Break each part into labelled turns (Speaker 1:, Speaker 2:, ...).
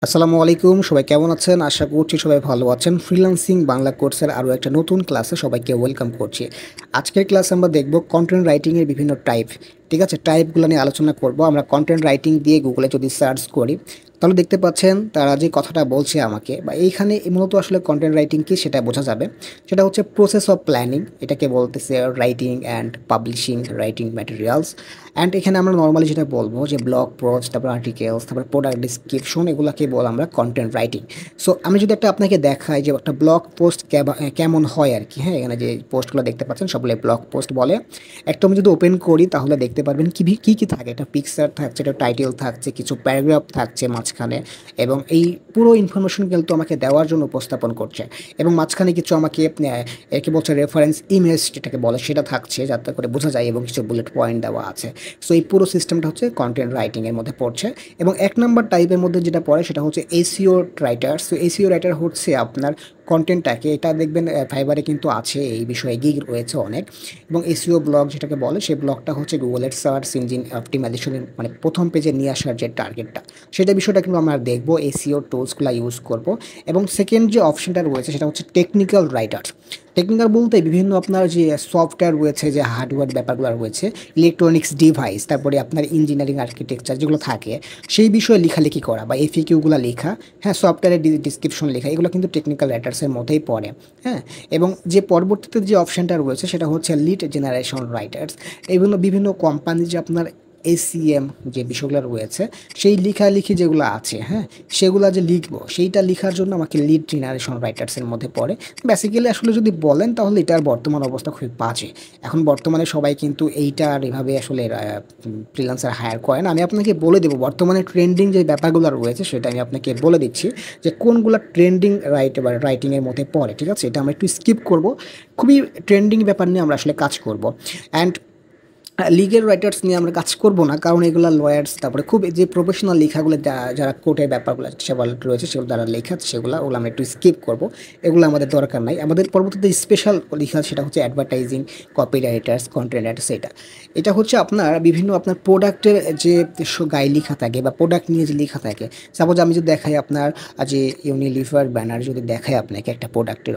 Speaker 1: আসসালামু আলাইকুম, সবাই কেমন আছেন? আশা করছি সবাই ভালো আছেন। ফ্রিল্যান্সিং বাংলা কোর্সের আরও একটা নতুন ক্লাসে সবাইকে ওয়েলকাম করছি। আজকের ক্লাসে আমরা দেখব কনটেন্ট রাইটিং এর বিভিন্ন টাইপ। ঠিক আছে? টাইপগুলো নিয়ে আলোচনা করব। আমরা কনটেন্ট রাইটিং দিয়ে গুগলে যদি সার্চ করি, তাহলে দেখতে পাচ্ছেন তারা যে কথাটা বলছে আমাকে বা এইখানে মূলত আসলে কনটেন্ট রাইটিং কি সেটা বোঝা যাবে। সেটা হচ্ছে প্রসেস অফ প্ল্যানিং, এটাকে বলতেছে writing and publishing writing materials. And এখানে আমরা নর্মালি যেটা বলবো যে ব্লগ পোস্ট, তারপর আর্টিকেলস, তারপর প্রোডাক্ট ডিসক্রিপশন, এগুলাকে বল আমরা কন্টেন্ট রাইটিং। সো আমি যদি একটা আপনাকে দেখাই যে একটা ব্লগ পোস্ট কেমন হয় আর কি, হ্যাঁ, এখানে যে পোস্টগুলো দেখতে পাচ্ছেন সবগুলো ব্লগ পোস্ট বলে। একটা আমি যদি ওপেন করি তাহলে দেখতে পারবেন কি কি থাকে। একটা পিকচার থাকছে, একটা টাইটেল থাকছে, কিছু প্যারাগ্রাফ থাকছে মাঝখানে, এবং এই পুরো ইনফরমেশন কিন্তু আমাকে দেওয়ার জন্য উপস্থাপন করছে। এবং মাঝখানে কিছু আমাকে একে বলছে রেফারেন্স ইমেজ, যেটাকে বলে সেটা থাকছে যাতে করে বোঝা যায়, এবং কিছু বুলেট পয়েন্ট দেওয়া আছে। সো এই পুরো সিস্টেমটা হচ্ছে কন্টেন্ট রাইটিং এর মধ্যে পড়ছে। এবং এক নম্বর টাইপের মধ্যে যেটা পড়ে সেটা হচ্ছে SEO writer. So SEO writer হচ্ছে আপনার কন্টেন্টটাকে, এটা দেখবেন ফাইবারে কিন্তু আছে, এই বিষয়ে গিগ রয়েছে অনেক। এবং এসইও ব্লগ যেটাকে বলে, সেই ব্লগটা হচ্ছে গুগলের সার্চ ইঞ্জিন অপটিমাইজেশনের মানে প্রথম পেজে নিয়ে আসার যে টার্গেটটা, সেটা বিষয়টা কিন্তু আমরা দেখবো, এসইও টুলসগুলো ইউজ করব। এবং সেকেন্ড যে অপশনটা রয়েছে সেটা হচ্ছে টেকনিক্যাল রাইটার। টেকনিক্যাল বলতে বিভিন্ন আপনার যে সফটওয়্যার রয়েছে, যে হার্ডওয়্যার ব্যাপারগুলো রয়েছে, ইলেকট্রনিক্স ডিভাইস, তারপরে আপনার ইঞ্জিনিয়ারিং আর্কিটেকচার যেগুলো থাকে সেই বিষয়ে লেখালেখি করা বা এফএকিউগুলো লেখা, হ্যাঁ, সফটওয়্যারের ডিসক্রিপশন লেখা, এগুলো কিন্তু টেকনিক্যাল রাইটার্সের মধ্যেই পড়ে। হ্যাঁ, এবং যে পরবর্তীতে যে অপশানটা রয়েছে সেটা হচ্ছে লিড জেনারেশন রাইটার্স। বিভিন্ন বিভিন্ন কোম্পানি যে আপনার এসিএম যে বিষয়গুলো রয়েছে, সেই লেখালেখি যেগুলো আছে, হ্যাঁ, সেগুলো যে লিখবো সেইটা লেখার জন্য আমাকে লিড জেনারেশন রাইটার্সের মধ্যে পড়ে। বেসিক্যালি আসলে যদি বলেন তাহলে এটার বর্তমান অবস্থা খুবই বাজে। এখন বর্তমানে সবাই কিন্তু এইটার এভাবে আসলে ফ্রিল্যান্সার হায়ার করে না। আমি আপনাকে বলে দেবো বর্তমানে ট্রেন্ডিং যে ব্যাপারগুলো রয়েছে সেটা আমি আপনাকে বলে দিচ্ছি যে কোনগুলো ট্রেন্ডিং রাইটিংয়ের মধ্যে পড়ে। ঠিক আছে? এটা আমরা একটু স্কিপ করব। খুবই ট্রেন্ডিং ব্যাপার নিয়ে আমরা আসলে কাজ করব। অ্যান্ড লিগ্যাল রাইটার্স নিয়ে আমরা কাজ করব না, কারণ এগুলো লয়ার্স, তারপরে খুব যে প্রফেশনাল লেখাগুলো যারা কোর্টের ব্যাপারগুলো সেগুলো রয়েছে, সেগুলো যারা লেখা ওগুলো আমরা একটু স্কিপ করব। এগুলো আমাদের দরকার নাই। আমাদের পরবর্তীতে স্পেশাল লেখা সেটা হচ্ছে advertising, copywriters, content writers. এটা হচ্ছে আপনার বিভিন্ন আপনার প্রোডাক্টের যে গায়ে লেখা থাকে বা প্রোডাক্ট নিয়ে যে লেখা থাকে। সাপোজ আমি যদি দেখাই আপনার যে ইউনিলিভার ব্যানার যদি দেখাই আপনাকে একটা প্রোডাক্টের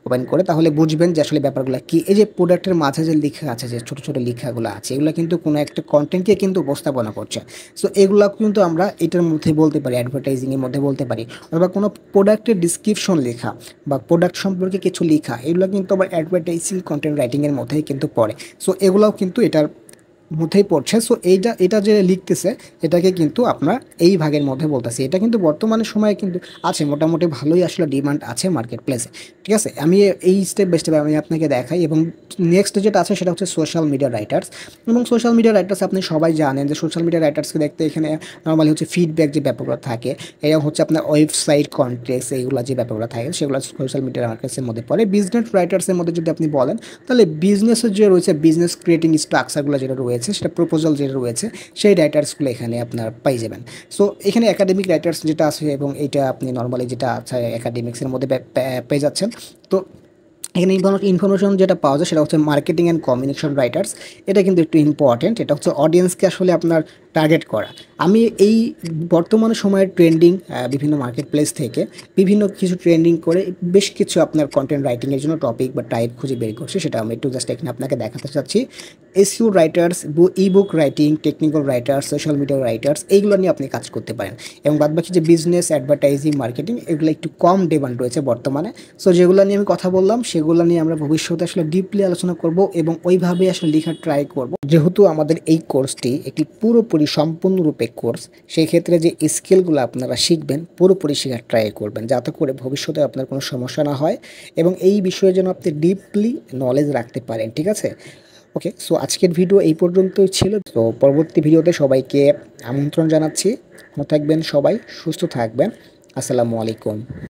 Speaker 1: ওপেন করে, তাহলে বুঝবেন যে আসলে ব্যাপারগুলো কি। এই যে প্রোডাক্টের মাঝে যে লেখা আছে, যে ছোটো ছোটো লেখাগুলো আছে, এগুলো কিন্তু কোনো একটা কন্টেন্টকে কিন্তু উপস্থাপনা করছে। সো এগুলো কিন্তু আমরা এটার মধ্যে বলতে পারি, অ্যাডভার্টাইজিংয়ের মধ্যে বলতে পারি। অথবা কোনো প্রোডাক্টের ডিসক্রিপশন লেখা বা প্রোডাক্ট সম্পর্কে কিছু লেখা, এগুলো কিন্তু আবার অ্যাডভার্টাইজিং কন্টেন্ট রাইটিংয়ের মধ্যেই কিন্তু পড়ে। সো এগুলোও কিন্তু এটার মধ্যেই পড়ছে। সো এটা যে লিখতেছে, এটাকে কিন্তু আপনার এই ভাগের মধ্যে বলতেছি। এটা কিন্তু বর্তমানে সময়ে কিন্তু আছে, মোটামুটি ভালোই আসলে ডিমান্ড আছে মার্কেট প্লেসে। ঠিক আছে? আমি এই স্টেপ বাই স্টেপ আমি আপনাকে দেখাই। এবং নেক্সট যেটা আছে সেটা হচ্ছে সোশ্যাল মিডিয়া রাইটার্স। এবং সোশ্যাল মিডিয়া রাইটার্স আপনি সবাই জানেন যে সোশ্যাল মিডিয়া রাইটার্সকে দেখতে এখানে নর্মালি হচ্ছে ফিডব্যাক যে ব্যাপারগুলো থাকে, এবং হচ্ছে আপনার ওয়েবসাইট কন্টেক্স, এইগুলো যে ব্যাপারগুলো থাকে সেগুলো সোশ্যাল মিডিয়া রাইটার্সের মধ্যে পড়ে। বিজনেস রাইটার্সের মধ্যে যদি আপনি বলেন, তাহলে বিজনেসের যে রয়েছে, বিজনেস ক্রিয়েটিং স্ট্রাকচারগুলো যেটা রয়েছে, সেটা প্রপোজাল যেটা রয়েছে, সেই রাইটার্সগুলো এখানে আপনার পাই যাবেন। সো এখানে একাডেমিক রাইটার্স যেটা আছে, এবং এটা আপনি নর্মালি যেটা আছে একাডেমিক্সের মধ্যে পেয়ে যাচ্ছেন। তো এখানে ইনফরমেশন যেটা পাওয়া যায় সেটা হচ্ছে মার্কেটিং অ্যান্ড কমিউনিকেশন রাইটার্স। এটা কিন্তু একটু ইম্পর্টেন্ট। এটা হচ্ছে অডিয়েন্সকে আসলে আপনার টার্গেট করা। আমি এই বর্তমানে সময়ের ট্রেন্ডিং বিভিন্ন মার্কেট প্লেস থেকে বিভিন্ন কিছু ট্রেন্ডিং করে বেশ কিছু আপনার কন্টেন্ট রাইটিংয়ের জন্য টপিক বা টাইপ খুঁজে বের করছি, সেটা আমি একটু জাস্ট এখানে আপনাকে দেখাতে চাচ্ছি। SEO writers, ebook writing, technical writers, social media writers, এইগুলো নিয়ে আপনি কাজ করতে পারেন। এবং বাদবাকি যে বিজনেস, অ্যাডভার্টাইজিং, মার্কেটিং, এগুলো একটু কম ডিমান্ড রয়েছে বর্তমানে। সো যেগুলো নিয়ে আমি কথা বললাম সেগুলো নিয়ে আমরা ভবিষ্যতে আসলে ডিপলি আলোচনা করব, এবং ওইভাবে আসলে লেখার ট্রাই করব। যেহেতু আমাদের এই কোর্সটি একটি পুরোপুরি সম্পূর্ণরূপে কোর্স, সেই ক্ষেত্রে যে স্কিলগুলো আপনারা শিখবেন পুরোপুরি শেখার ট্রাই করবেন, যাতে করে ভবিষ্যতে আপনার কোনো সমস্যা না হয়, এবং এই বিষয়ে যেন আপনি ডিপলি নলেজ রাখতে পারেন। ঠিক আছে? ওকে, সো আজকের ভিডিও এই পর্যন্তই ছিল। তো পরবর্তী ভিডিওতে সবাইকে আমন্ত্রণ জানাচ্ছি। ভালো থাকবেন সবাই, সুস্থ থাকবেন। আসসালামু আলাইকুম।